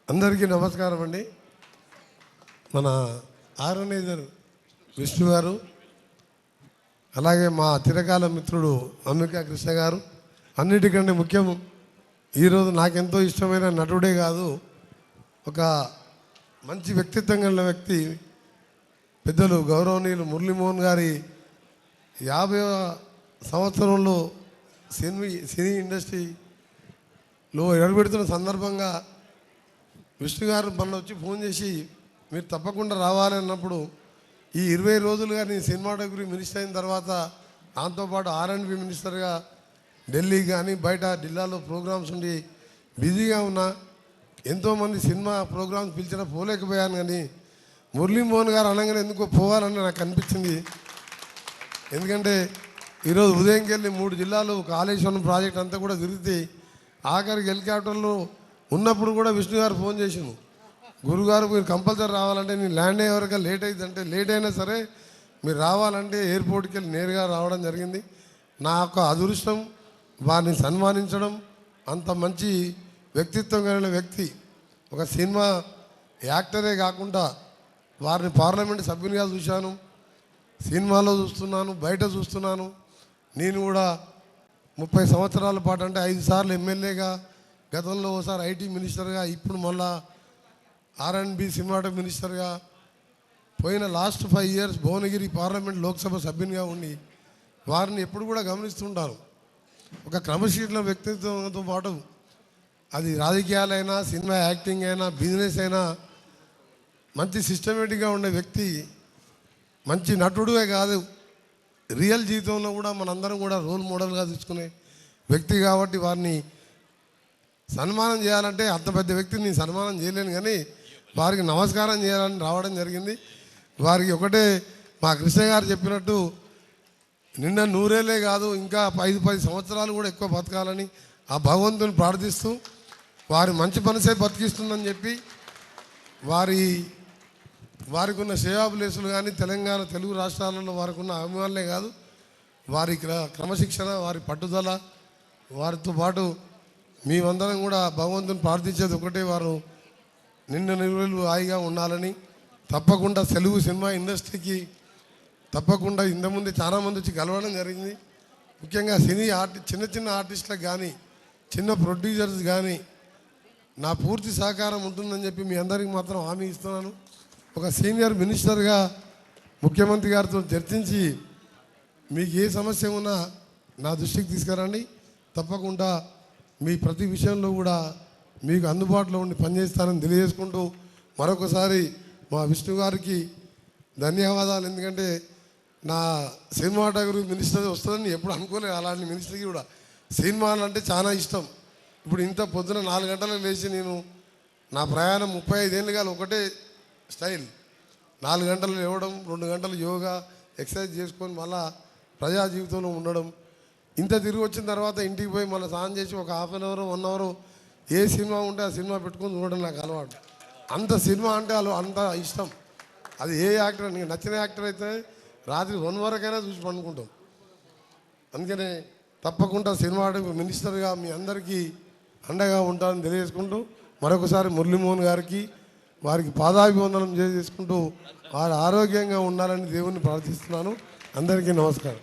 అందరికీ నమస్కారం అండి. మన ఆర్గనైజర్ విష్ణు గారు, అలాగే మా చిరకాల మిత్రుడు అంబికా కృష్ణ గారు, అన్నిటికంటే ముఖ్యం ఈరోజు నాకెంతో ఇష్టమైన నటుడే కాదు, ఒక మంచి వ్యక్తిత్వం కలిగిన వ్యక్తి పెద్దలు గౌరవనీయులు మురళీమోహన్ గారి 50వ సంవత్సరంలో సినీ ఇండస్ట్రీలో ఎడబెడుతున్న సందర్భంగా విష్ణు గారు మనలో వచ్చి ఫోన్ చేసి మీరు తప్పకుండా రావాలి అన్నప్పుడు, ఈ 20 రోజులుగా నేను సినిమాటోగ్రఫీ మినిస్టర్ అయిన తర్వాత దాంతోపాటు R&B మినిస్టర్గా ఢిల్లీ కానీ బయట జిల్లాలో ప్రోగ్రామ్స్ ఉండి బిజీగా ఉన్నా, ఎంతోమంది సినిమా ప్రోగ్రామ్స్ పిలిచినా పోలేకపోయాను. కానీ మురళీమోహన్ గారు అనగానే ఎందుకో పోవాలని నాకు అనిపించింది. ఎందుకంటే ఈరోజు ఉదయంకి వెళ్ళి 3 జిల్లాలు కాళేశ్వరం ప్రాజెక్ట్ అంతా కూడా తిరిగితే ఆఖరికి హెలికాప్టర్లో ఉన్నప్పుడు కూడా విష్ణు గారు ఫోన్ చేసిండు, గురుగారు మీరు కంపల్సరీ రావాలంటే నేను ల్యాండ్ అయ్యే వరకు లేట్ అవుతుందంటే, లేట్ అయినా సరే మీరు రావాలంటే ఎయిర్పోర్ట్కి వెళ్ళి నేరుగా రావడం జరిగింది. నా యొక్క అదృష్టం వారిని సన్మానించడం. అంత మంచి వ్యక్తిత్వం కలిగిన వ్యక్తి, ఒక సినిమా యాక్టరే కాకుండా వారిని పార్లమెంట్ సభ్యునిగా చూశాను, సినిమాలో చూస్తున్నాను, బయట చూస్తున్నాను. నేను కూడా 30 సంవత్సరాల పాటు, అంటే 5 సార్లు ఎమ్మెల్యేగా, గతంలో ఒకసారి ఐటీ మినిస్టర్గా, ఇప్పుడు మళ్ళా R&B సినిమాటోగ్రఫీ మినిస్టర్గా, పోయిన last 5 years Bhuvanagiri parliament Lok Sabha సభ్యునిగా ఉండి వారిని ఎప్పుడు కూడా గమనిస్తుంటాను. ఒక క్రమశీలన వ్యక్తిత్వంతో పాటు అది రాజకీయాలైనా, సినిమా యాక్టింగ్ అయినా, బిజినెస్ అయినా మంచి సిస్టమేటిక్గా ఉండే వ్యక్తి. మంచి నటుడే కాదు, రియల్ జీవితంలో కూడా మనందరం కూడా రోల్ మోడల్గా తీసుకునే వ్యక్తి. కాబట్టి వారిని సన్మానం చేయాలంటే, అంత పెద్ద వ్యక్తిని నేను సన్మానం చేయలేను, కానీ వారికి నమస్కారం చేయాలని రావడం జరిగింది. వారికి ఒకటే, మా కృష్ణ గారు చెప్పినట్టు నిన్న 100 కాదు, ఇంకా 5-10 సంవత్సరాలు కూడా ఎక్కువ బతకాలని ఆ భగవంతుని ప్రార్థిస్తూ, వారి మంచి మనసే బతికిస్తుందని చెప్పి, వారికి ఉన్న సేవా ప్లేసులు కానీ తెలంగాణ తెలుగు రాష్ట్రాలలో వారికి ఉన్న అభిమానులే కాదు, వారి క్రమశిక్షణ, వారి పట్టుదల, వారితో పాటు మేమందరం కూడా భగవంతుని ప్రార్థించేది ఒకటే, వారు నిండు నిలువలు హాయిగా ఉండాలని. తప్పకుండా తెలుగు సినిమా ఇండస్ట్రీకి తప్పకుండా ఇంతకుముందు చాలామంది వచ్చి కలవడం జరిగింది. ముఖ్యంగా సినీ చిన్న ఆర్టిస్టులకు కానీ, చిన్న ప్రొడ్యూసర్స్ కానీ నా పూర్తి సహకారం ఉంటుందని చెప్పి మీ అందరికీ మాత్రం హామీ ఇస్తున్నాను. ఒక సీనియర్ మినిస్టర్గా ముఖ్యమంత్రి గారితో చర్చించి మీకు ఏ సమస్య ఉన్నా నా దృష్టికి తీసుకురండి. తప్పకుండా మీ ప్రతి విషయంలో కూడా మీకు అందుబాటులో ఉండి పనిచేస్తానని తెలియజేసుకుంటూ, మరొకసారి మా విష్ణు గారికి ధన్యవాదాలు. ఎందుకంటే నా సినిమాటోగ్రఫీ మినిస్టర్ వస్తుందని ఎప్పుడు అనుకోలేదు. అలాంటి మినిస్టర్కి కూడా సినిమాలు అంటే చాలా ఇష్టం. ఇప్పుడు ఇంత పొద్దున 4 గంటలకు లేచి నేను నా ప్రయాణం 35 ఏళ్ళుగా ఒకటే స్టైల్, 4 గంటలు లేవడం, 2 గంటలు యోగా ఎక్సర్సైజ్ చేసుకొని మళ్ళా ప్రజా జీవితంలో ఉండడం. ఇంత తిరిగి వచ్చిన తర్వాత ఇంటికి పోయి మళ్ళీ స్నానం చేసి ఒక హాఫ్ అన్ అవర్ 1 అవర్ ఏ సినిమా ఉంటే ఆ సినిమా పెట్టుకొని చూడడం నాకు అలవాటు. అంత సినిమా అంటే అంత ఇష్టం. అది ఏ యాక్టర్, నీకు నచ్చిన యాక్టర్ అయితే రాత్రి 1 వరకైనా చూసి పండుకుంటాం. అందుకనే తప్పకుండా సినిమా మినిస్టర్గా మీ అందరికీ అండగా ఉంటానని తెలియజేసుకుంటూ, మరొకసారి మురళీమోహన్ గారికి వారికి పాదాభివందనం చేసుకుంటూ వారు ఆరోగ్యంగా ఉండాలని దేవుణ్ణి ప్రార్థిస్తున్నాను. అందరికీ నమస్కారం.